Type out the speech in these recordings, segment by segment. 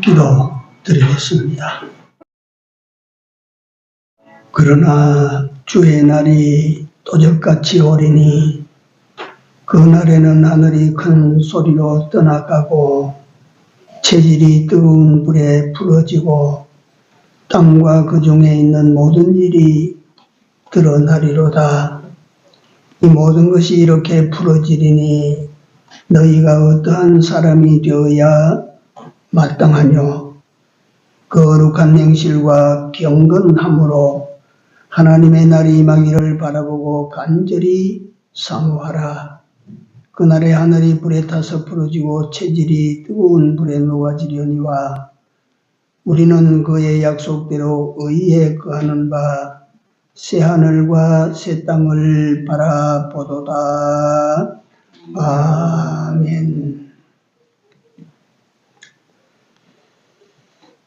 기도 드리겠습니다. 그러나 주의 날이 도적같이 오리니 그날에는 하늘이 큰 소리로 떠나가고 체질이 뜨거운 불에 부러지고 땅과 그 중에 있는 모든 일이 드러나리로다. 이 모든 것이 이렇게 부러지리니 너희가 어떠한 사람이 되어야 마땅하뇨. 거룩한 행실과 경건함으로 하나님의 날이 임하기를 바라보고 간절히 사모하라. 그날에 하늘이 불에 타서 부러지고 체질이 뜨거운 불에 녹아지려니와 우리는 그의 약속대로 의에 거하는 바 새하늘과 새 땅을 바라보도다. 아멘.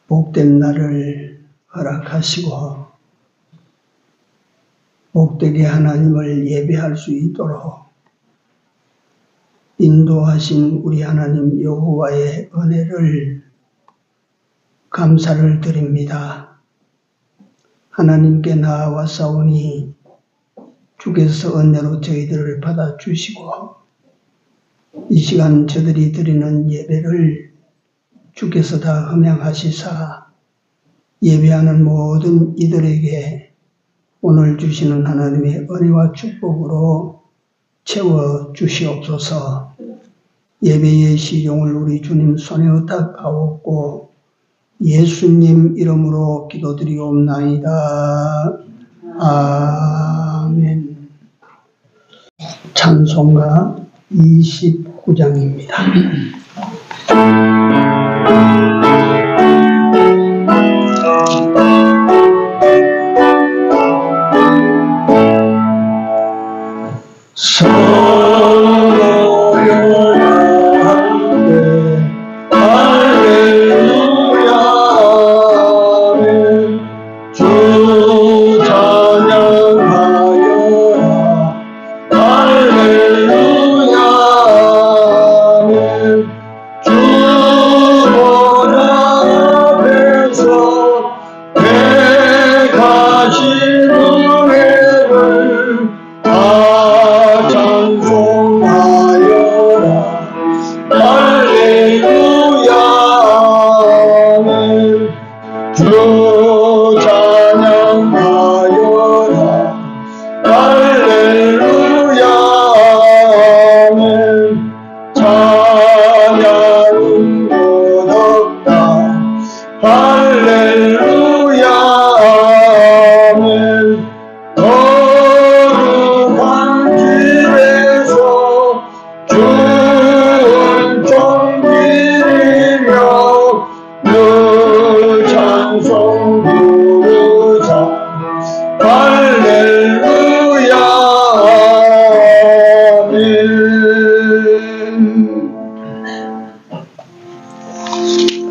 복된 날을 허락하시고 복되게 하나님을 예배할 수 있도록 인도하신 우리 하나님 여호와의 은혜를 감사를 드립니다. 하나님께 나아왔사오니 주께서 은혜로 저희들을 받아주시고 이 시간 저들이 드리는 예배를 주께서 다 흠양하시사 예배하는 모든 이들에게 오늘 주시는 하나님의 은혜와 축복으로 채워주시옵소서. 예배의 시종을 우리 주님 손에 의탁하옵고 예수님 이름으로 기도드리옵나이다. 아멘. 찬송가 29장입니다.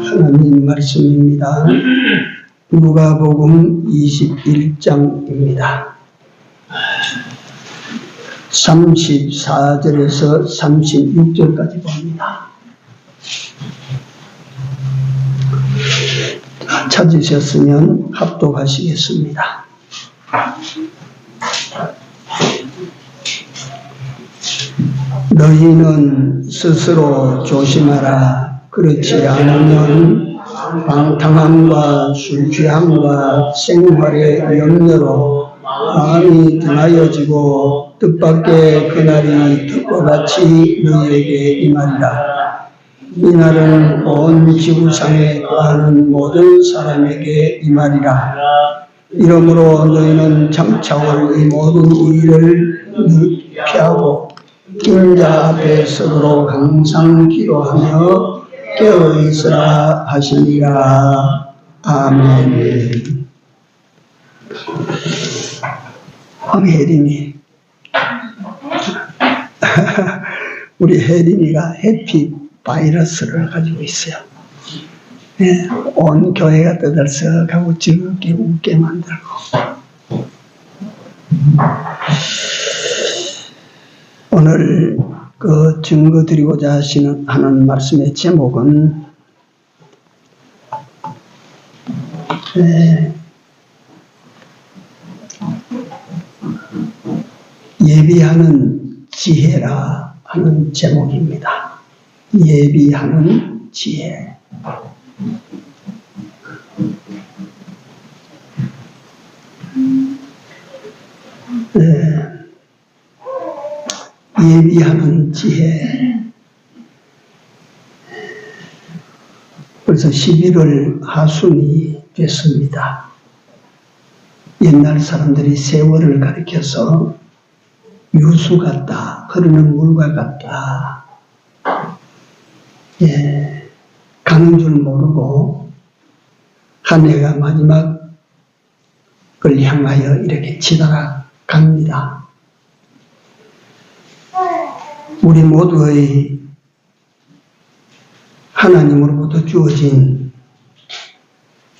하나님 말씀입니다. 누가복음 21장입니다. 34절에서 36절까지 봅니다. 찾으셨으면 합독하시겠습니다. 너희는 스스로 조심하라. 그렇지 않으면 방탕함과 술취함과 생활의 염려로 마음이 둔하여지고 뜻밖의 그날이 득과 같이 너희에게 임하리라. 이날은 온 지구상에 거하는 모든 사람에게 임하리라. 이러므로 너희는 장차 올 이 모든 일을 피하고 인자 앞에 서도록 항상 기도하며 깨어있으라 하시니라. 아멘. 혜림이 우리 혜림이가 해피 바이러스를 가지고 있어요. 네, 온 교회가 떠들썩하고 즐겁게 웃게 만들고 오늘 그 증거 드리고자 하는 말씀의 제목은 예비하는 지혜라 하는 제목입니다. 예비하는 지혜. 예비하는 지혜. 벌써 11월 하순이 됐습니다. 옛날 사람들이 세월을 가리켜서 유수 같다, 흐르는 물과 같다. 가는 줄 모르고 한 해가 마지막을 향하여 이렇게 지나갑니다. 우리 모두의 하나님으로부터 주어진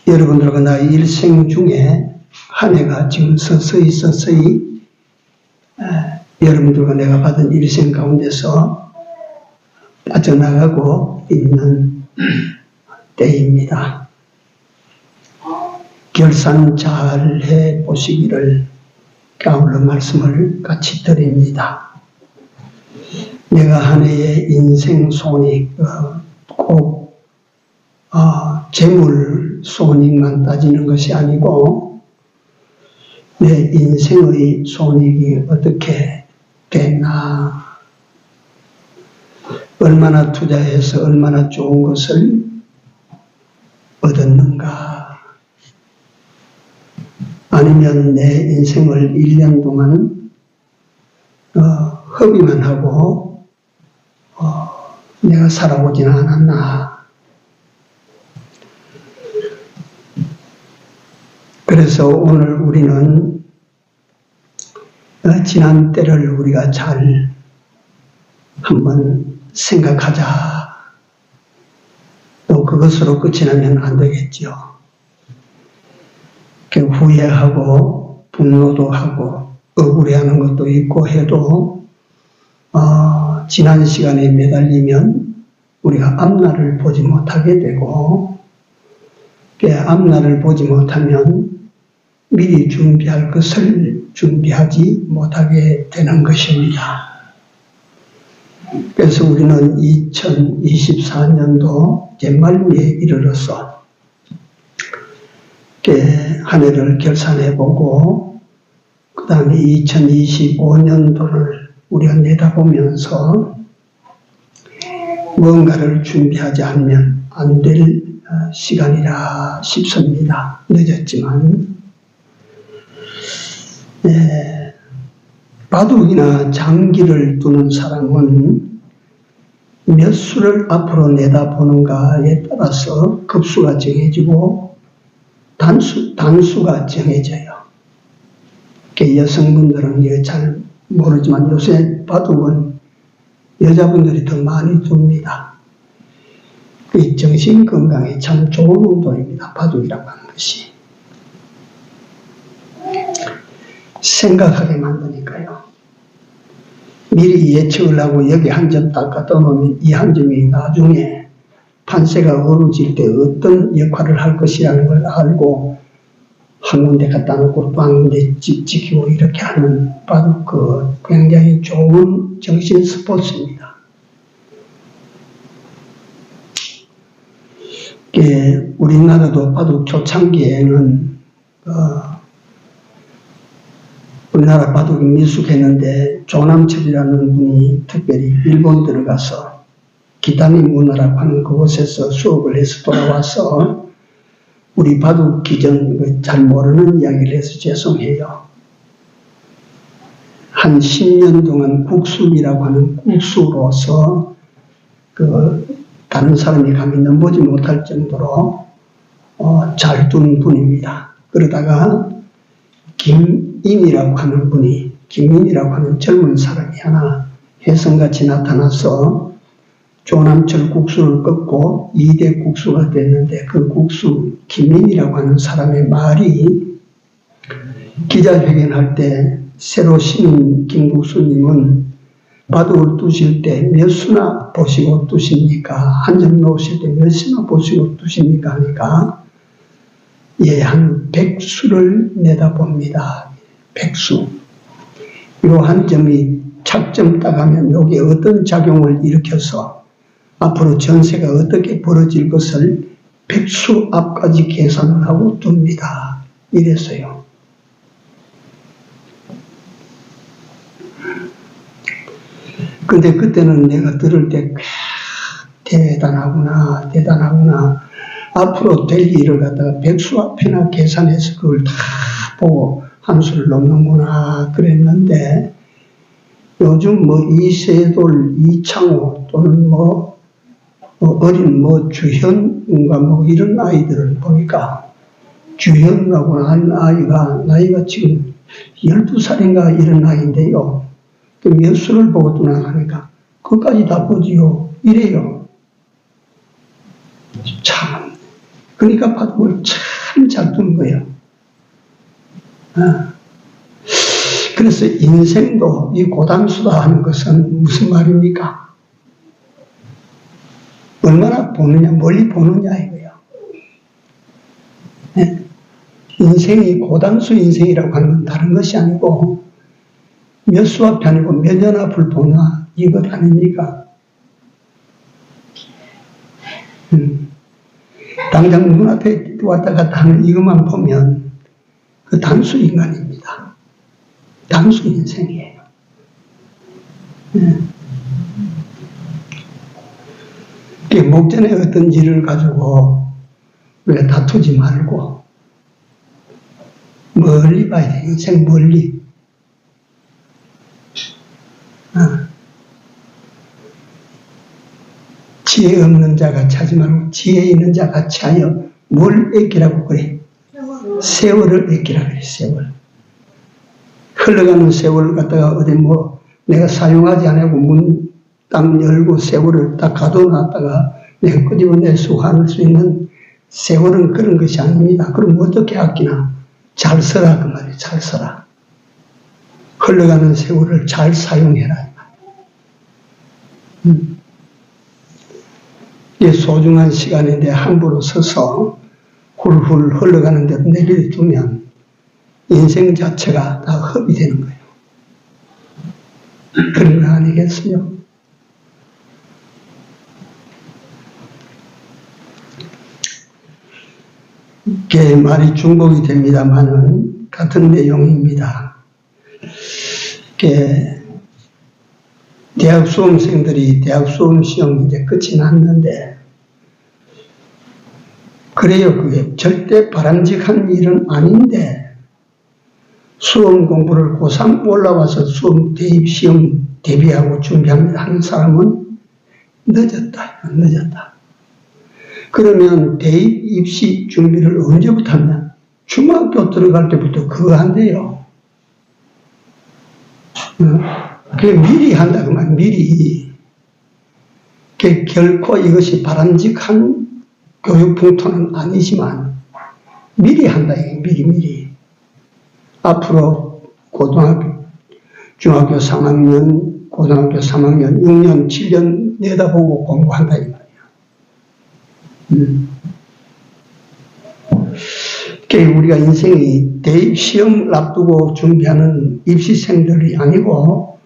여러분들과 나의 일생 중에 한 해가 지금 서서히 여러분들과 내가 받은 일생 가운데서 빠져나가고 있는 때입니다. 결산 잘 해보시기를 아울러 말씀을 같이 드립니다. 내가 한 해의 인생 손익, 꼭 재물 손익만 따지는 것이 아니고 내 인생의 손익이 어떻게 됐나, 얼마나 투자해서 얼마나 좋은 것을 얻었는가, 아니면 내 인생을 1년 동안 허비만 하고 내가 살아오지는 않았나. 그래서 오늘 우리는 지난 때를 우리가 잘 한번 생각하자. 또 그것으로 끝이 나면 안 되겠죠. 후회하고 분노도 하고 억울해하는 것도 있고 해도 지난 시간에 매달리면 우리가 앞날을 보지 못하게 되고, 앞날을 보지 못하면 미리 준비할 것을 준비하지 못하게 되는 것입니다. 그래서 우리는 2024년도 제말미에 이르러서 한 해를 결산해보고 그 다음에 2025년도를 우리가 내다보면서 뭔가를 준비하지 않으면 안 될 시간이라 싶습니다. 늦었지만. 바둑이나 장기를 두는 사람은 몇 수를 앞으로 내다보는가에 따라서 급수가 정해지고 단수가 정해져요. 여성분들은 이거 잘 모르지만 요새 바둑은 여자분들이 더 많이 둡니다. 정신 건강에 참 좋은 운동입니다. 바둑이라고 하는 것이. 생각하게 만드니까요. 미리 예측을 하고 여기 한 점 딱 갖다 놓으면 이 한 점이 나중에 판세가 어루질 때 어떤 역할을 할 것이라는 걸 알고 한 군데 갖다 놓고 또 한 군데 지키고 이렇게 하는 바둑 굉장히 좋은 정신 스포츠입니다. 우리나라도 바둑 초창기에는 우리나라 바둑이 미숙했는데 조남철이라는 분이 특별히 일본 들어가서 기타미 문화라고 하는 그곳에서 수업을 해서 돌아와서 우리 바둑 기전 잘 모르는 이야기를 해서 죄송해요. 한 10년 동안 국수이라고 하는 국수로서 다른 사람이 감히 넘보지 못할 정도로 잘 둔 분입니다. 그러다가 김인이라고 하는 젊은 사람이 하나 혜성같이 나타나서 조남철 국수를 꺾고 2대 국수가 됐는데 그 국수 김인이라고 하는 사람의 말이 기자회견할 때 새로 신인 김국수님은 바둑을 두실 때 몇 수나 보시고 두십니까? 한 점 놓으실 때 몇 수나 보시고 두십니까? 하니까 예, 한 100수를 내다봅니다. 100수. 요 한 점이 착점 따가면 여기에 어떤 작용을 일으켜서 앞으로 전세가 어떻게 벌어질 것을 100수 앞까지 계산을 하고 둡니다. 이래서요. 근데 그때는 내가 들을 때 대단하구나, 대단하구나. 앞으로 될 일을 갖다가 100수 앞이나 계산해서 그걸 다 보고 한 수를 넘는구나 그랬는데 요즘 뭐 이세돌, 이창호 또는 어린 주현과 이런 아이들을 보니까 주현이라고 하는 아이가 나이가 지금 12살인가 이런 나이인데요. 몇 수를 보고 떠나가니까 그것까지 다 보지요. 이래요. 참. 그러니까 바둑을 참 잘 두는 거예요. 그래서 인생도 이 고담수다 하는 것은 무슨 말입니까? 얼마나 보느냐, 멀리 보느냐 이거예요. 네? 인생이 고담수 인생이라고 하는 건 다른 것이 아니고 몇 수 앞이 아니고 몇 년 앞을 보나 이것 아닙니까? 당장 눈앞에 왔다 갔다 하는 이것만 보면 그 단수 인간입니다. 단수 인생이에요. 목전에 어떤 일을 가지고 우리가 다투지 말고 멀리 봐야 돼. 인생 멀리. 지혜 없는 자 같이 하지 말고 지혜 있는 자 같이 하여 뭘 애끼라고 그래? 세월을 애끼라 그래. 세월. 흘러가는 세월을 갖다가 어디 내가 사용하지 않고 문 딱 열고 세월을 딱 가둬놨다가 내가 끄집어낼 수 할 수 있는 세월은 그런 것이 아닙니다. 그럼 어떻게 아끼나? 잘 써라 그 말이에요. 잘 써라. 흘러가는 세월을 잘 사용해라. 이게 소중한 시간인데 함부로 서서 훌훌 흘러가는 대로 내려두면 인생 자체가 다 헛이 되는 거예요. 그런 거 아니겠어요? 이게 말이 중복이 됩니다만은 같은 내용입니다. 이게 대학 수험생들이 대학 수험 시험이 이제 끝이 났는데 그래요. 그게 절대 바람직한 일은 아닌데 수험 공부를 고3 올라와서 수험 대입 시험 대비하고 준비하는 사람은 늦었다. 늦었다. 그러면 대입 입시 준비를 언제부터 하냐? 중학교 들어갈 때부터 그거 한대요. 그게 미리 한다 그 말. 미리. 결코 이것이 바람직한 교육 풍토는 아니지만 미리 한다. 미리. 앞으로 고등학교, 중학교 3학년, 고등학교 3학년, 6년, 7년 내다보고 공부한다 이 말이야. 우리가 인생이 대입 시험을 앞두고 준비하는 입시생들이 아니고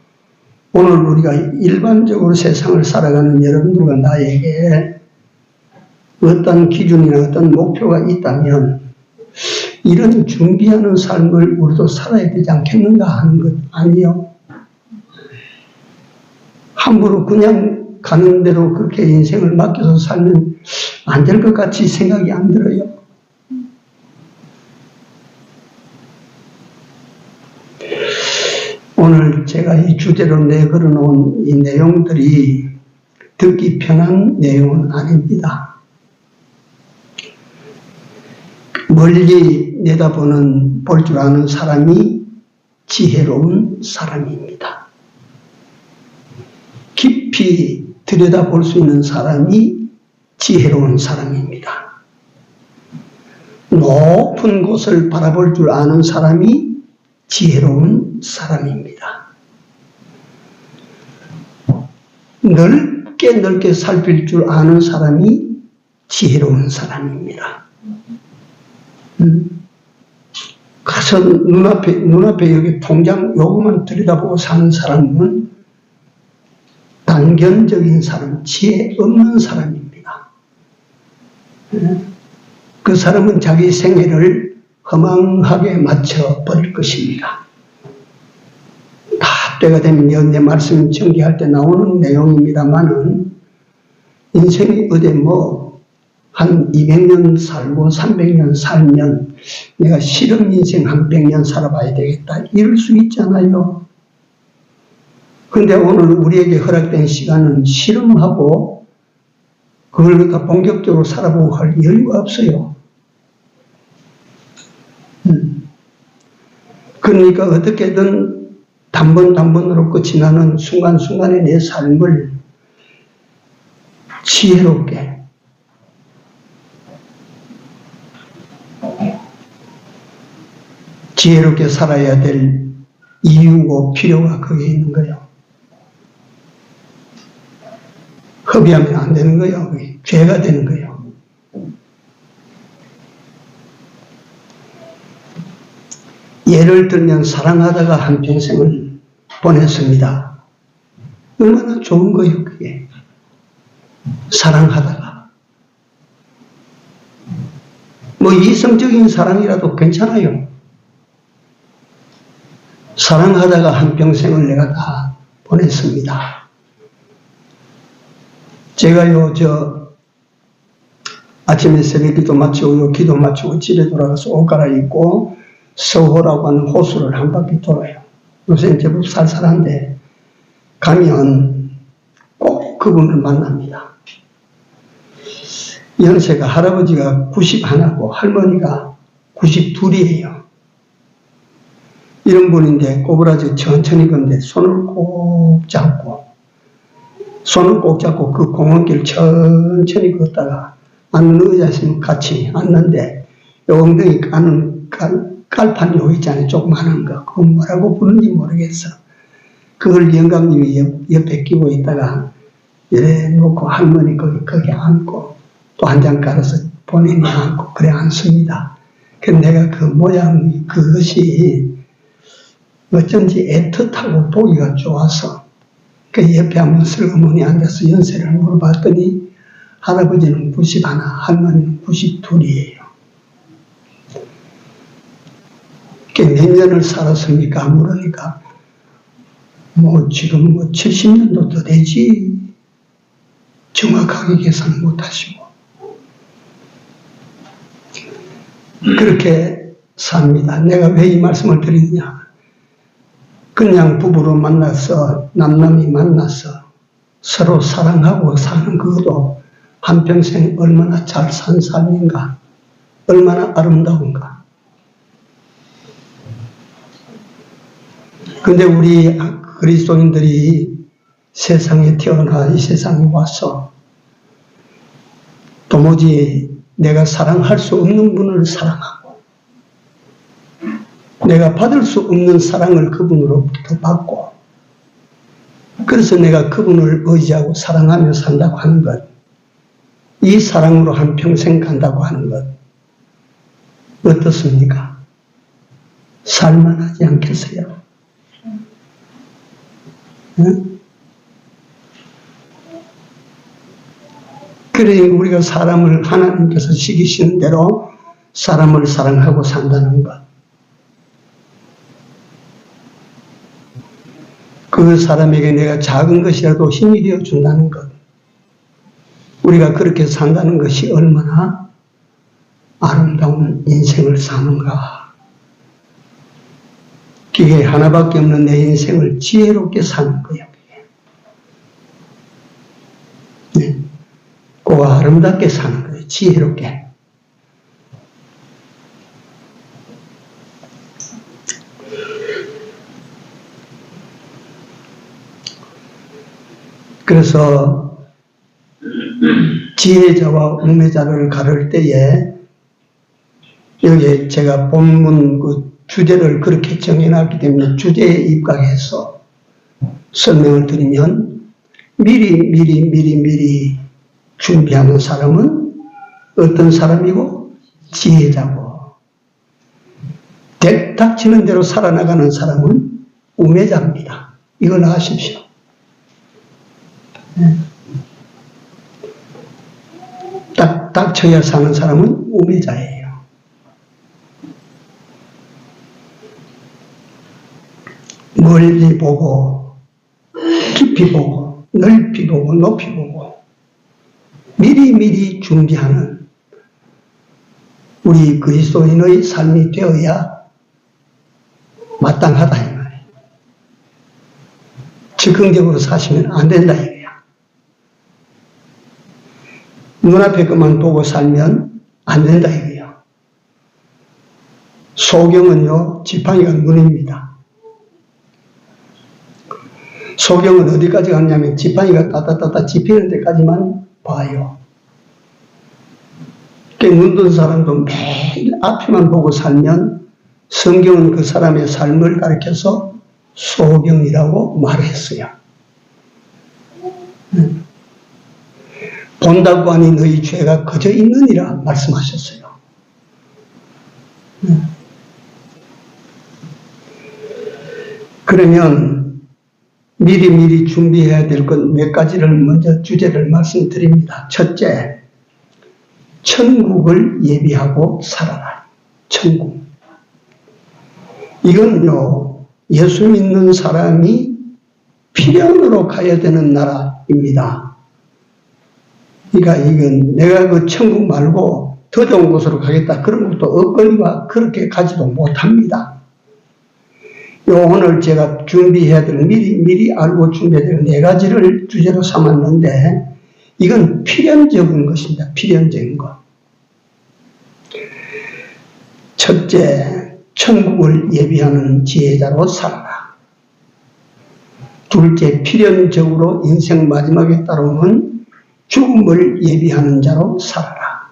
오늘 우리가 일반적으로 세상을 살아가는 여러분들과 나에게 어떤 기준이나 어떤 목표가 있다면 이런 준비하는 삶을 우리도 살아야 되지 않겠는가 하는 것 아니요. 함부로 그냥 가는 대로 그렇게 인생을 맡겨서 살면 안 될 것 같이 생각이 안 들어요. 오늘 제가 이 주제로 내걸어 놓은 이 내용들이 듣기 편한 내용은 아닙니다. 멀리 내다보는 볼 줄 아는 사람이 지혜로운 사람입니다. 깊이 들여다볼 수 있는 사람이 지혜로운 사람입니다. 높은 곳을 바라볼 줄 아는 사람이 지혜로운 사람입니다. 넓게 살필 줄 아는 사람이 지혜로운 사람입니다. 가서 눈앞에 여기 통장 요것만 들여다보고 사는 사람은 단견적인 사람, 지혜 없는 사람입니다. 그 사람은 자기 생애를 허망하게 맞춰버릴 것입니다. 다 때가 되면 내 말씀 전개할 때 나오는 내용입니다만은 인생이 어디 한 200년 살고 300년 살면 내가 실험 인생 한 100년 살아봐야 되겠다. 이럴 수 있잖아요. 그런데 오늘 우리에게 허락된 시간은 실험하고 그걸 갖다 본격적으로 살아보고 할 여유가 없어요. 그러니까 어떻게든 단번으로 끝이 나는 순간순간의 내 삶을 지혜롭게 살아야 될 이유고 필요가 거기에 있는 거예요. 허비하면 안 되는 거예요. 죄가 되는 거예요. 예를 들면 사랑하다가 한평생을 보냈습니다. 얼마나 좋은 거예요, 그게. 사랑하다가. 이성적인 사랑이라도 괜찮아요. 사랑하다가 한평생을 내가 다 보냈습니다. 제가요, 아침에 새벽기도 마치고, 기도 마치고 집에 돌아가서 옷 갈아입고 서호라고 하는 호수를 한 바퀴 돌아요. 요새 제법 살살한데 가면 꼭 그분을 만납니다. 연세가 할아버지가 91고 할머니가 92이에요. 이런 분인데 꼬부라져 천천히 걷는데 손을 꼭 잡고 그 공원길 천천히 걷다가 앉는 의자에 있으면 같이 앉는데 엉덩이 까는 깔판 요 있잖아요. 조그마한 거. 그거 뭐라고 부르는지 모르겠어. 그걸 영감님이 옆에 끼고 있다가 이래 놓고 할머니 거기 앉고 또 한 장 깔아서 본인이 앉고 그래 앉습니다. 그래서 내가 그 모양 그것이 어쩐지 애틋하고 보기가 좋아서 그 옆에 한번 슬그머니 앉아서 연세를 물어봤더니 할아버지는 91, 할머니는 92이에요. 몇 년을 살았습니까? 물으니까 지금 70년도 더 되지. 정확하게 계산 못하시고 그렇게 삽니다. 내가 왜 이 말씀을 드리느냐? 그냥 부부로 만나서 남남이 만나서 서로 사랑하고 사는 그것도 한평생 얼마나 잘 산 삶인가, 얼마나 아름다운가. 근데 우리 그리스도인들이 세상에 태어나 이 세상에 와서 도무지 내가 사랑할 수 없는 분을 사랑하고 내가 받을 수 없는 사랑을 그분으로부터 받고 그래서 내가 그분을 의지하고 사랑하며 산다고 하는 것, 이 사랑으로 한평생 간다고 하는 것 어떻습니까? 살만하지 않겠어요? 응? 그러니 우리가 사람을 하나님께서 시키시는 대로 사람을 사랑하고 산다는 것. 그 사람에게 내가 작은 것이라도 힘이 되어 준다는 것. 우리가 그렇게 산다는 것이 얼마나 아름다운 인생을 사는가. 그게 하나밖에 없는 내 인생을 지혜롭게 사는 거예요. 네. 꼭 아름답게 사는 거예요. 지혜롭게. 그래서 지혜자와 우매자를 가를 때에 여기 제가 본문 그 주제를 그렇게 정해놨기 때문에 주제에 입각해서 설명을 드리면 미리 준비하는 사람은 어떤 사람이고? 지혜자고. 닥치는 대로 살아나가는 사람은 우매자입니다. 이걸 아십시오. 딱 닥쳐야 사는 사람은 우매자예요. 멀리 보고, 깊이 보고, 넓이 보고, 높이 보고, 미리 준비하는 우리 그리스도인의 삶이 되어야 마땅하다 이 말이에요. 즉흥적으로 사시면 안 된다 이거야. 눈앞에 것만 보고 살면 안 된다 이거예요. 소경은요, 지팡이가 눈입니다. 소경은 어디까지 갔냐면 지팡이가 따따따따 집히는 데까지만 봐요. 눈 뜬 사람도 매일 앞에만 보고 살면 성경은 그 사람의 삶을 가리켜서 소경이라고 말했어요. 본다고 하니 너희 죄가 그저 있느니라 말씀하셨어요. 그러면 미리 준비해야 될 것 몇 가지를 먼저 주제를 말씀드립니다. 첫째, 천국을 예비하고 살아라. 천국. 이건요, 예수 믿는 사람이 필연으로 가야 되는 나라입니다. 그러니까 이건 내가 그 천국 말고 더 좋은 곳으로 가겠다. 그런 것도 없거니와 그렇게 가지도 못합니다. 오늘 제가 준비해야 될, 미리 알고 준비해야 될 네 가지를 주제로 삼았는데, 이건 필연적인 것입니다. 필연적인 것. 첫째, 천국을 예비하는 지혜자로 살아라. 둘째, 필연적으로 인생 마지막에 따라오는 죽음을 예비하는 자로 살아라.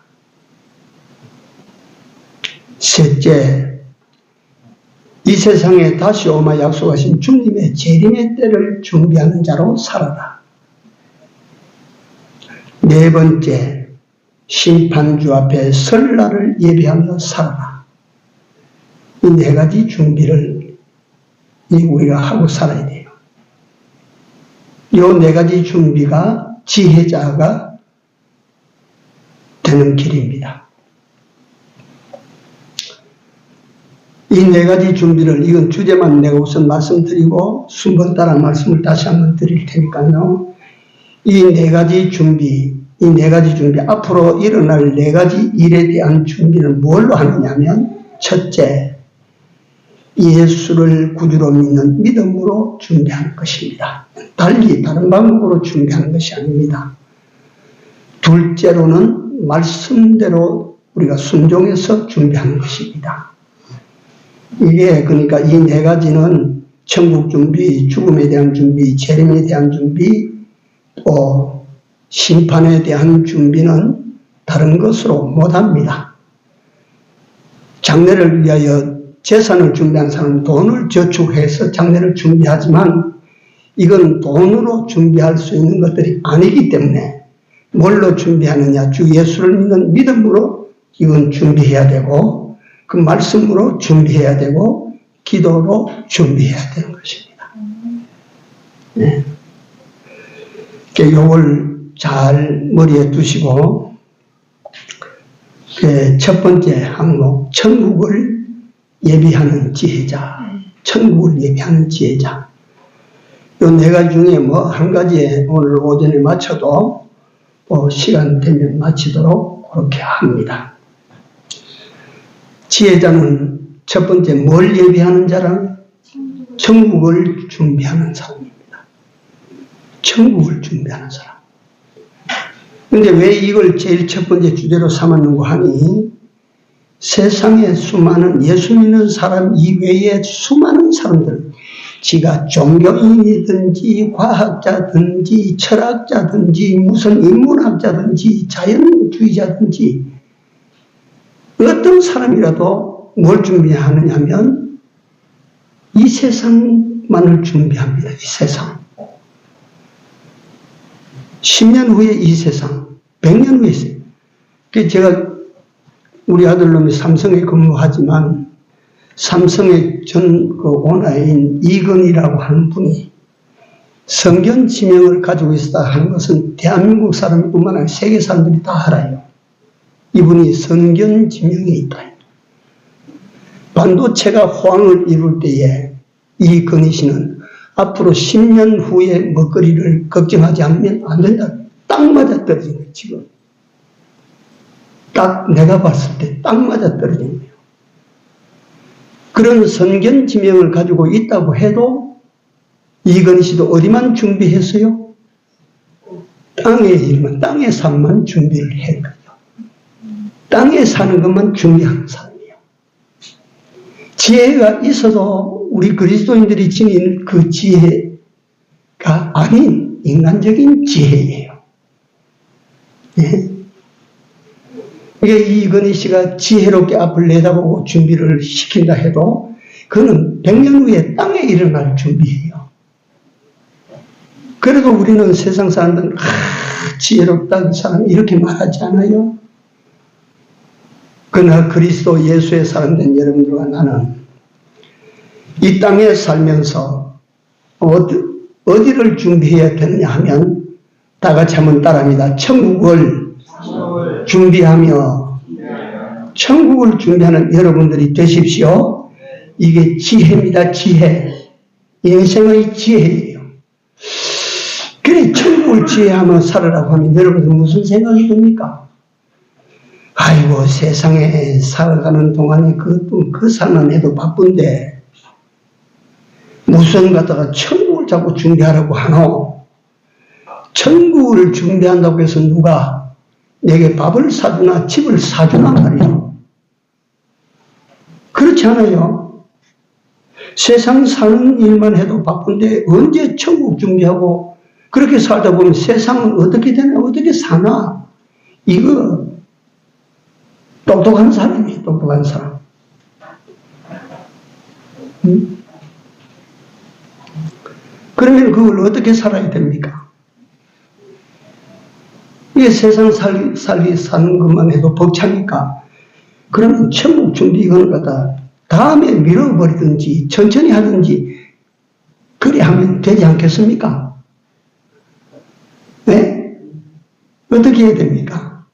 셋째, 이 세상에 다시 오마 약속하신 주님의 재림의 때를 준비하는 자로 살아라. 네 번째, 심판주 앞에 설 날을 예비하며 살아라. 이 네 가지 준비를 우리가 하고 살아야 돼요. 이 네 가지 준비가 지혜자가 되는 길입니다. 이 네 가지 준비를, 이건 주제만 내가 우선 말씀드리고 순번 따라 말씀을 다시 한번 드릴 테니까요. 이 네 가지 준비, 앞으로 일어날 네 가지 일에 대한 준비는 뭘로 하느냐면, 첫째, 예수를 구주로 믿는 믿음으로 준비하는 것입니다. 달리 다른 방법으로 준비하는 것이 아닙니다. 둘째로는 말씀대로 우리가 순종해서 준비하는 것입니다. 이게 그러니까 이 네 가지는 천국 준비, 죽음에 대한 준비, 재림에 대한 준비, 또 심판에 대한 준비는 다른 것으로 못합니다. 장래를 위하여 재산을 준비한 사람은 돈을 저축해서 장래를 준비하지만 이건 돈으로 준비할 수 있는 것들이 아니기 때문에 뭘로 준비하느냐? 주 예수를 믿는 믿음으로 이건 준비해야 되고, 그 말씀으로 준비해야 되고, 기도로 준비해야 되는 것입니다. 네. 이걸 잘 머리에 두시고, 첫 번째 항목, 천국을 예비하는 지혜자. 천국을 예비하는 지혜자. 이 네 가지 중에 한 가지에 오늘 오전에 맞춰도 시간 되면 마치도록 그렇게 합니다. 지혜자는 첫 번째 뭘 예비하는 자라? 천국을 준비하는 사람입니다. 천국을 준비하는 사람. 근데 왜 이걸 제일 첫 번째 주제로 삼았는고 하니, 세상에 수많은 예수 믿는 사람 이외에 수많은 사람들, 지가 종교인이든지 과학자든지 철학자든지 무슨 인문학자든지 자연주의자든지 어떤 사람이라도 뭘 준비하느냐 하면 이 세상만을 준비합니다. 이 세상. 10년 후에 이 세상, 100년 후에 있어요. 제가 우리 아들놈이 삼성에 근무하지만 삼성의 전 오너인 이건희라고 하는 분이 성견 지명을 가지고 있다 하는 것은 대한민국 사람뿐만 아니라 세계 사람들이 다 알아요. 이분이 성견 지명이 있다. 반도체가 호황을 이룰 때에 이건희 씨는 앞으로 10년 후에 먹거리를 걱정하지 않으면 안 된다. 딱 맞아 떨어진 거예요, 지금. 딱 내가 봤을 때 딱 맞아 떨어진 거예요. 그런 선견 지명을 가지고 있다고 해도 이건희 씨도 어디만 준비했어요? 땅의 일만, 땅의 삶만 준비를 했거든요. 땅에 사는 것만 준비하는 사람이에요. 지혜가 있어도 우리 그리스도인들이 지닌 그 지혜가 아닌 인간적인 지혜예요. 네. 이게 이건희 씨가 지혜롭게 앞을 내다보고 준비를 시킨다 해도 그는 100년 후에 땅에 일어날 준비예요. 그래도 우리는 세상 사람들은 지혜롭다 그 사람 이렇게 말하지 않아요. 그러나 그리스도 예수의 사람 된 여러분들과 나는 이 땅에 살면서 어디를 준비해야 되느냐 하면 다 같이 한번 따라합니다. 천국을 준비하며 천국을 준비하는 여러분들이 되십시오. 이게 지혜입니다. 지혜. 인생의 지혜예요. 그래 천국을 지혜하며 살으라고 하면 여러분들 무슨 생각이 듭니까? 아이고 세상에 살아가는 동안에 그 사는 애도 바쁜데 무슨 갖다가 천국을 자꾸 준비하라고 하노? 천국을 준비한다고 해서 누가 내게 밥을 사주나 집을 사주나 말이에요. 그렇지 않아요. 세상 사는 일만 해도 바쁜데 언제 천국 준비하고 그렇게 살다 보면 세상은 어떻게 되나 어떻게 사나 이거 똑똑한 사람이에요. 똑똑한 사람. 그러면 그걸 어떻게 살아야 됩니까? 이게 세상 살기 사는 것만 해도 벅차니까 그러면 천국 준비 이거는 갖다 다음에 밀어버리든지 천천히 하든지 그리 하면 되지 않겠습니까? 네? 어떻게 해야 됩니까?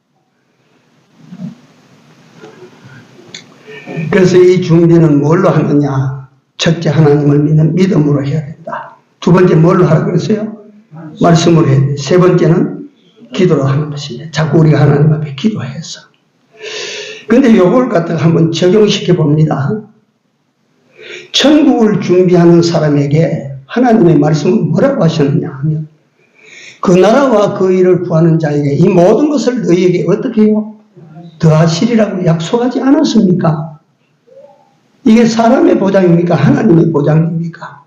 그래서 이 준비는 뭘로 하느냐? 첫째 하나님을 믿는 믿음으로 해야 된다. 두 번째 뭘로 하라고 그랬어요? 말씀으로 해야 돼. 세 번째는 기도로 하는 것입니다. 자꾸 우리가 하나님 앞에 기도해서. 근데 요걸 갖다가 한번 적용시켜 봅니다. 천국을 준비하는 사람에게 하나님의 말씀은 뭐라고 하셨느냐 하면 그 나라와 그 일을 구하는 자에게 이 모든 것을 너희에게 어떻게 해요? 더하시리라고 약속하지 않았습니까? 이게 사람의 보장입니까? 하나님의 보장입니까?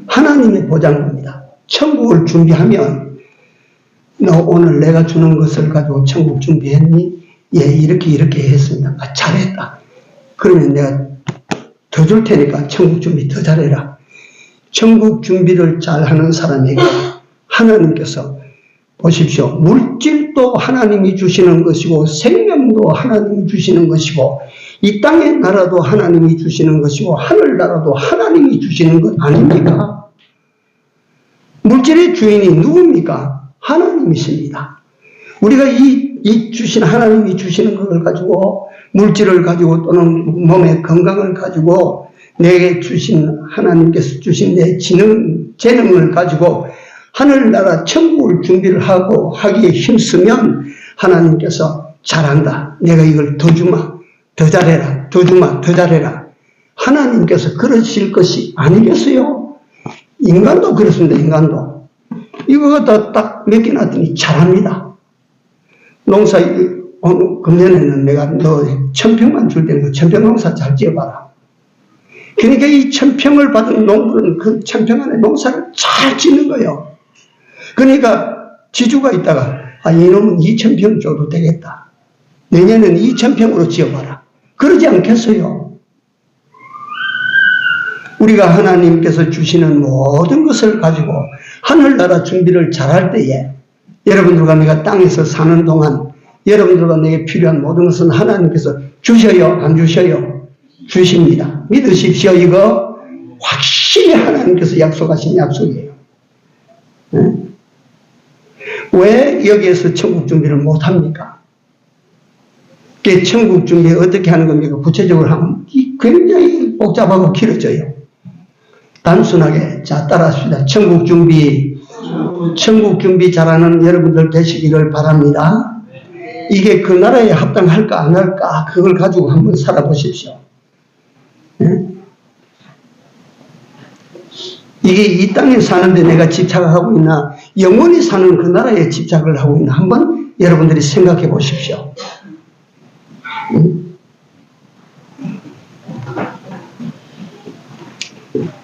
하나님의 보장입니다. 천국을 준비하면 너 오늘 내가 주는 것을 가지고 천국 준비했니? 예, 이렇게 했습니다. 아, 잘했다. 그러면 내가 더 줄 테니까 천국 준비 더 잘해라. 천국 준비를 잘하는 사람에게 하나님께서 보십시오. 물질도 하나님이 주시는 것이고 생명도 하나님이 주시는 것이고 이 땅의 나라도 하나님이 주시는 것이고 하늘나라도 하나님이 주시는 것 아닙니까? 물질의 주인이 누굽니까? 하나님이십니다. 우리가 이 주신 하나님이 주시는 것을 가지고 물질을 가지고 또는 몸의 건강을 가지고 내게 주신 하나님께서 주신 내 재능을 가지고 하늘나라 천국을 준비를 하고 하기에 힘쓰면 하나님께서 잘한다. 내가 이걸 더 주마. 더 잘해라. 더 주마. 더 잘해라. 하나님께서 그러실 것이 아니겠어요? 인간도 그렇습니다. 인간도. 이거 갖다 딱 몇 개 놨더니 잘합니다. 농사 금년에는 내가 너 1000평만 줄 테니까 1000평 농사 잘 지어봐라. 그러니까 이 1000평을 받은 농부는 그 1000평 안에 농사를 잘 짓는 거예요. 그러니까 지주가 있다가 이놈은 2000평 줘도 되겠다. 내년에는 2000평으로 지어봐라. 그러지 않겠어요? 우리가 하나님께서 주시는 모든 것을 가지고 하늘나라 준비를 잘할 때에 여러분들과 내가 땅에서 사는 동안 여러분들과 내게 필요한 모든 것은 하나님께서 주셔요? 안 주셔요? 주십니다. 믿으십시오. 이거 확실히 하나님께서 약속하신 약속이에요. 네? 왜 여기에서 천국 준비를 못합니까? 천국 준비 어떻게 하는 겁니까? 구체적으로 하면 굉장히 복잡하고 길어져요. 단순하게 자 따라합시다. 천국 준비 잘하는 여러분들 되시기를 바랍니다. 이게 그 나라에 합당할까 안 할까 그걸 가지고 한번 살아보십시오. 네? 이게 이 땅에 사는데 내가 집착을 하고 있나 영원히 사는 그 나라에 집착을 하고 있나 한번 여러분들이 생각해 보십시오.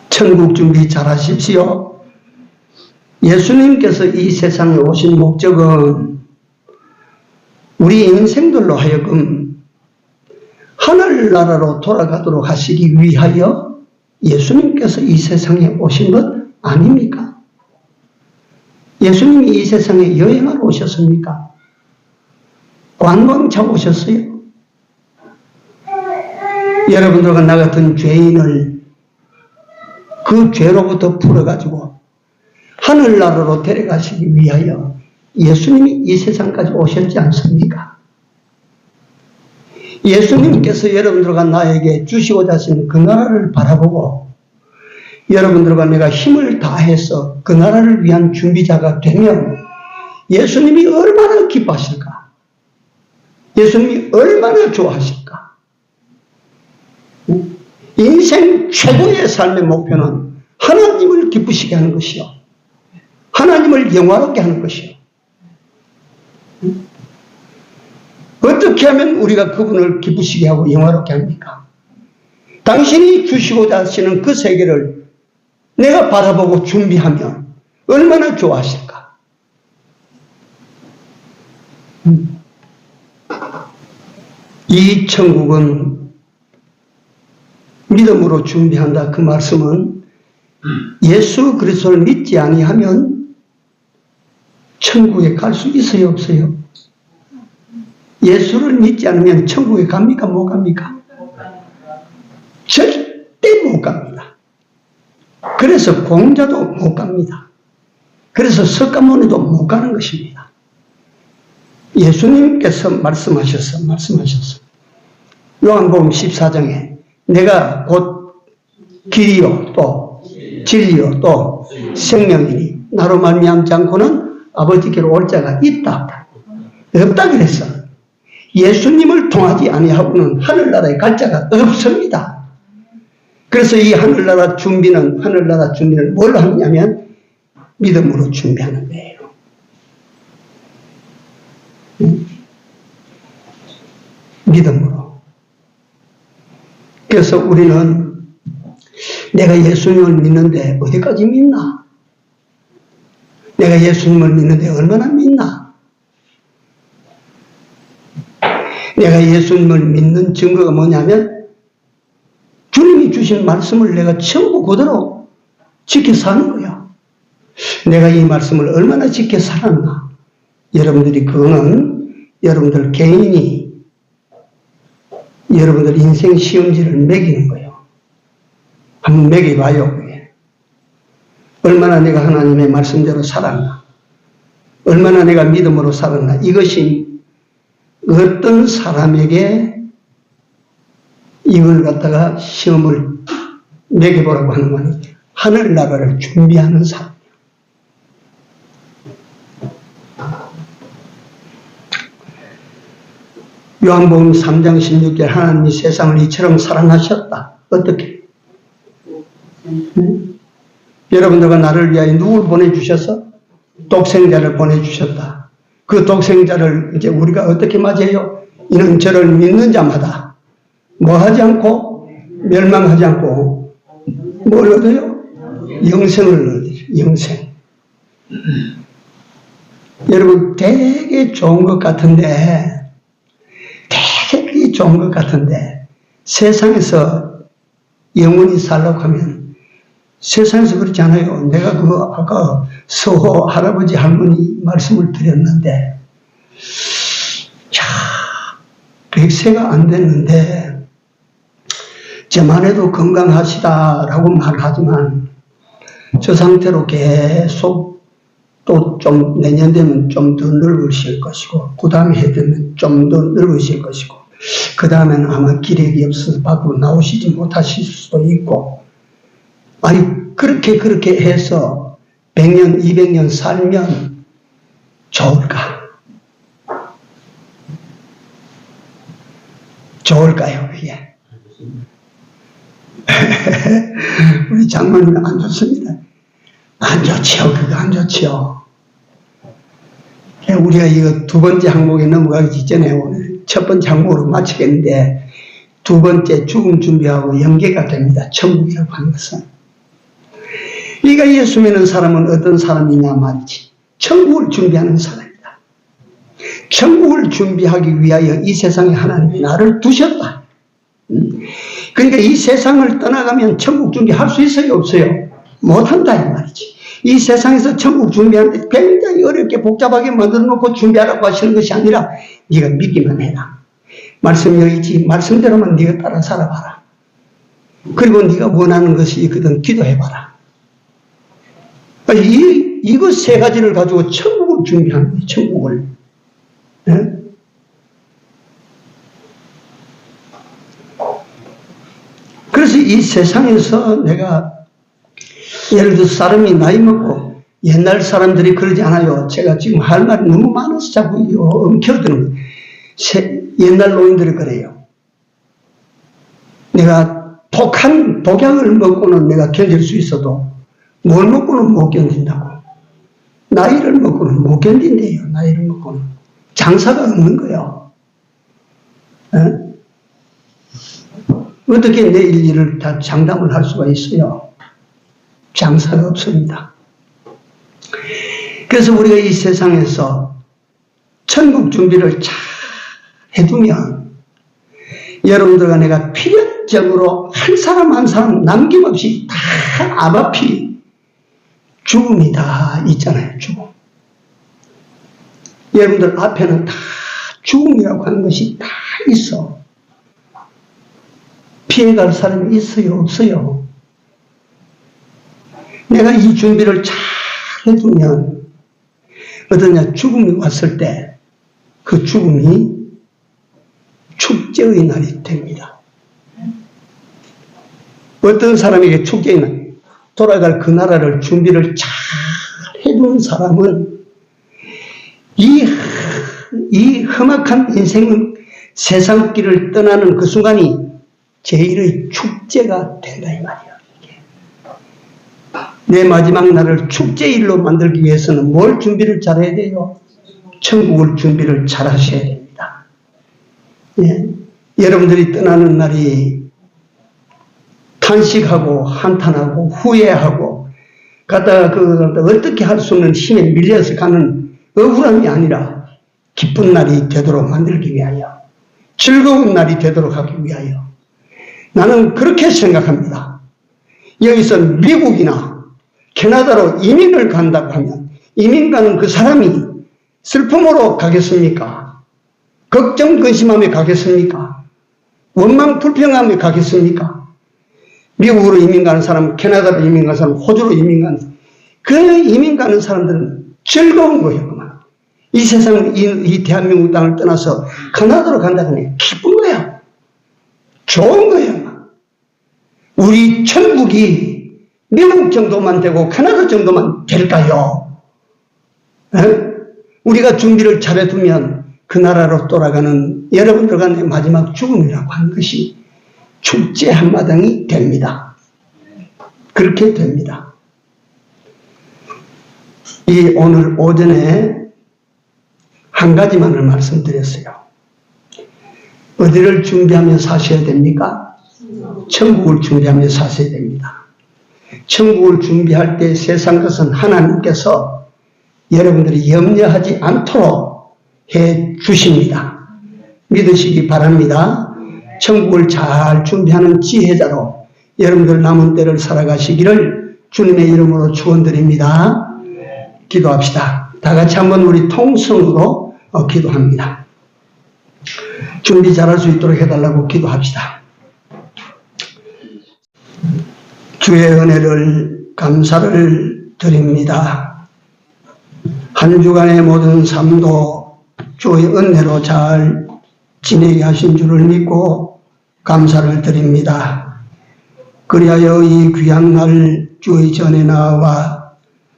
천국 준비 잘 하십시오. 예수님께서 이 세상에 오신 목적은 우리 인생들로 하여금 하늘나라로 돌아가도록 하시기 위하여 예수님께서 이 세상에 오신 것 아닙니까? 예수님이 이 세상에 여행하러 오셨습니까? 관광차 오셨어요? 여러분들과 나 같은 죄인을 그 죄로부터 풀어가지고 하늘나라로 데려가시기 위하여 예수님이 이 세상까지 오셨지 않습니까? 예수님께서 여러분들과 나에게 주시고자 하신 그 나라를 바라보고 여러분들과 내가 힘을 다해서 그 나라를 위한 준비자가 되면 예수님이 얼마나 기뻐하실까? 예수님이 얼마나 좋아하실까? 인생 최고의 삶의 목표는 하나님을 기쁘시게 하는 것이요. 하나님을 영화롭게 하는 것이요. 어떻게 하면 우리가 그분을 기쁘시게 하고 영화롭게 합니까? 당신이 주시고자 하시는 그 세계를 내가 바라보고 준비하면 얼마나 좋아하실까? 이 천국은 믿음으로 준비한다. 그 말씀은 예수 그리스도를 믿지 아니하면 천국에 갈 수 있어요, 없어요? 예수를 믿지 않으면 천국에 갑니까, 못 갑니까? 절대 못 갑니다. 그래서 공자도 못 갑니다. 그래서 석가모니도 못 가는 것입니다. 예수님께서 말씀하셨어. 요한복음 14장에 내가 곧 길이요 또 진리요 또 생명이니 나로 말미암지 않고는 아버지께로 올 자가 있다 없다 그랬어. 예수님을 통하지 아니하고는 하늘나라에 갈 자가 없습니다. 그래서 이 하늘나라 준비는 뭘 하느냐면 믿음으로 준비하는 거예요. 믿음으로. 그래서 우리는 내가 예수님을 믿는데 어디까지 믿나? 내가 예수님을 믿는데 얼마나 믿나? 내가 예수님을 믿는 증거가 뭐냐면 주님이 주신 말씀을 내가 전부 그대로 지켜 사는 거야. 내가 이 말씀을 얼마나 지켜 살았나? 여러분들이 그거는 여러분들 개인이 여러분들 인생 시험지를 매기는 거예요. 한번 매겨봐요. 그게. 얼마나 내가 하나님의 말씀대로 살았나? 얼마나 내가 믿음으로 살았나? 이것이 어떤 사람에게 이걸 갖다가 시험을 매겨보라고 하는 건 하늘나라를 준비하는 사람. 요한복음 3장 16절 하나님이 세상을 이처럼 사랑하셨다. 어떻게? 여러분들과 나를 위하여 누굴 보내주셔서? 독생자를 보내주셨다. 그 독생자를 이제 우리가 어떻게 맞이해요? 이는 저를 믿는 자마다 뭐 하지 않고 멸망하지 않고 뭘 얻어요? 영생을 얻어요. 영생. 여러분 되게 좋은 것 같은데 좋은 것 같은데 세상에서 영원히 살려고 하면 세상에서 그렇지 않아요. 내가 아까 서호 할아버지 할머니 말씀을 드렸는데, 자, 100세가 안 됐는데, 저만 해도 건강하시다라고 말하지만, 저 상태로 계속 또 좀 내년 되면 좀 더 늙으실 것이고, 그 다음에 해 되면 좀 더 늙으실 것이고, 그 다음에는 아마 기력이 없어서 밖으로 나오시지 못하실 수도 있고, 아니, 그렇게 해서 100년, 200년 살면 좋을까? 좋을까요, 그게? 우리 장모님 안 좋습니다. 안 좋지요, 그거 안 좋지요. 우리가 이거 두 번째 항목에 넘어가기 직전에 오늘 첫 번째 항목으로 마치겠는데, 두 번째 죽음 준비하고 연계가 됩니다. 천국이라고 하는 것은. 네가 예수 믿는 사람은 어떤 사람이냐 말이지. 천국을 준비하는 사람이다. 천국을 준비하기 위하여 이 세상에 하나님이 나를 두셨다. 그러니까 이 세상을 떠나가면 천국 준비할 수 있어요, 없어요? 못한다 이 말이지. 이 세상에서 천국 준비하는데 굉장히 어렵게 복잡하게 만들어 놓고 준비하라고 하시는 것이 아니라 네가 믿기만 해라. 말씀 여기 있지. 말씀대로만 네가 따라 살아봐라. 그리고 네가 원하는 것이 있거든 기도해봐라. 이거 세 가지를 가지고 천국을 준비하는 거예요. 천국을. 네? 그래서 이 세상에서 내가 예를 들어서 사람이 나이 먹고 옛날 사람들이 그러지 않아요. 제가 지금 할 말이 너무 많아서 자꾸 엉켜드는 거예요. 옛날 노인들이 그래요. 내가 독약을 먹고는 내가 견딜 수 있어도 뭘 먹고는 못 견딘다고. 나이를 먹고는 못 견딘대요. 나이를 먹고는. 장사가 없는 거예요. 에? 어떻게 내일 일을 다 장담을 할 수가 있어요? 장사가 없습니다. 그래서 우리가 이 세상에서 천국 준비를 잘 해두면 여러분들과 내가 필연적으로 한 사람 한 사람 남김없이 다 암앞이 죽음이 다 있잖아요. 죽음. 여러분들 앞에는 다 죽음이라고 하는 것이 다 있어. 피해갈 사람이 있어요, 없어요? 내가 이 준비를 잘 해두면 어떠냐, 죽음이 왔을 때 그 죽음이 축제의 날이 됩니다. 어떤 사람에게 축제의 날, 돌아갈 그 나라를 준비를 잘 해둔 사람은 이 험악한 인생 세상길을 떠나는 그 순간이 제일의 축제가 된다 이 말이에요. 내 마지막 날을 축제일로 만들기 위해서는 뭘 준비를 잘해야 돼요? 천국을 준비를 잘 하셔야 됩니다. 예. 여러분들이 떠나는 날이 탄식하고 한탄하고 후회하고 가다가 어떻게 할 수 없는 힘에 밀려서 가는 억울함이 아니라 기쁜 날이 되도록 만들기 위하여, 즐거운 날이 되도록 하기 위하여 나는 그렇게 생각합니다. 여기서 미국이나 캐나다로 이민을 간다고 하면 이민 가는 그 사람이 슬픔으로 가겠습니까? 걱정 근심하며 가겠습니까? 원망 불평하며 가겠습니까? 미국으로 이민 가는 사람, 캐나다로 이민 가는 사람, 호주로 이민 가는 사람, 그 이민 가는 사람들은 즐거운 거예요. 이 세상, 이 대한민국 땅을 떠나서 캐나다로 간다고 하니 기쁜 거예요. 좋은 거예요. 우리 천국이 미국 정도만 되고 캐나다 정도만 될까요? 에? 우리가 준비를 잘해두면 그 나라로 돌아가는 여러분들과 내 마지막 죽음이라고 하는 것이 축제 한마당이 됩니다. 그렇게 됩니다. 이 오늘 오전에 한 가지만을 말씀드렸어요. 어디를 준비하며 사셔야 됩니까? 천국을 준비하며 사셔야 됩니다. 천국을 준비할 때 세상 것은 하나님께서 여러분들이 염려하지 않도록 해 주십니다. 믿으시기 바랍니다. 천국을 잘 준비하는 지혜자로 여러분들 남은 때를 살아가시기를 주님의 이름으로 축원드립니다. 기도합시다. 다 같이 한번 우리 통성으로 기도합니다. 준비 잘할 수 있도록 해달라고 기도합시다. 주의 은혜를 감사를 드립니다. 한 주간의 모든 삶도 주의 은혜로 잘 지내게 하신 줄을 믿고 감사를 드립니다. 그리하여 이 귀한 날 주의 전에 나와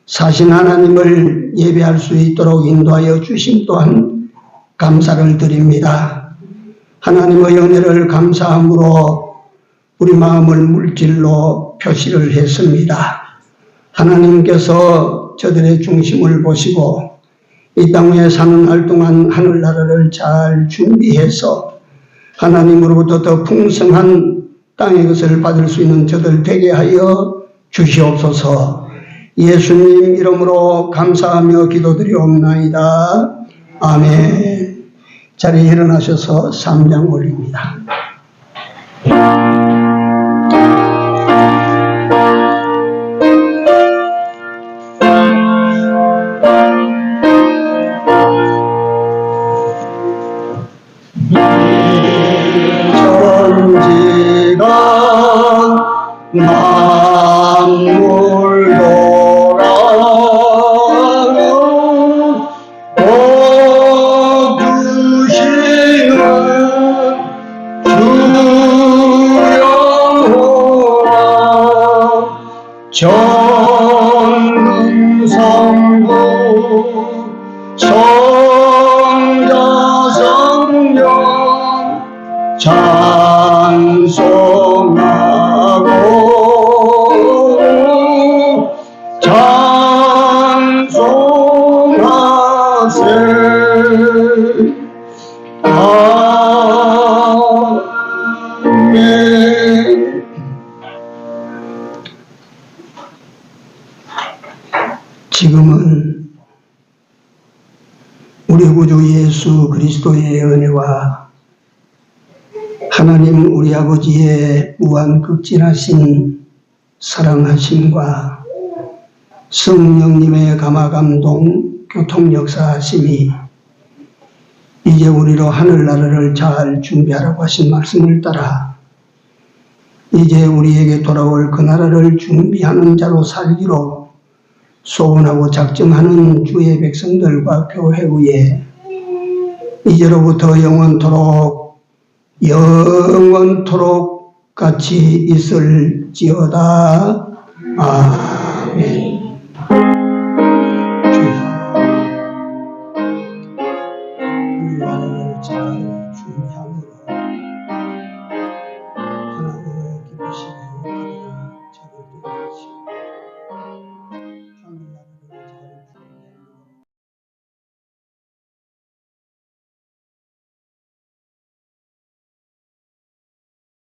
사신 하나님을 예배할 수 있도록 인도하여 주심 또한 감사를 드립니다. 하나님의 은혜를 감사함으로 우리 마음을 물질로 표시를 했습니다. 하나님께서 저들의 중심을 보시고 이 땅에 사는 날 동안 하늘나라를 잘 준비해서 하나님으로부터 더 풍성한 땅의 것을 받을 수 있는 저들 되게 하여 주시옵소서. 예수님 이름으로 감사하며 기도드리옵나이다. 아멘. 자리에 일어나셔서 3장 올립니다. 천지가 만물 돌아가고 거두시는 주여호와 전능성부 성자성령 찬송하고 찬송하세. 아멘. 지금은 우리 구주 예수 그리스도의 은혜와 하나님 우리 아버지의 무한극진하신 사랑하심과 성령님의 감화감동 교통역사하심이 이제 우리로 하늘나라를 잘 준비하라고 하신 말씀을 따라 이제 우리에게 돌아올 그 나라를 준비하는 자로 살기로 소원하고 작정하는 주의 백성들과 교회 위에 이제로부터 영원토록 같이 있을지어다. 아멘. 주여, 우리 나라를 잘 준비함으로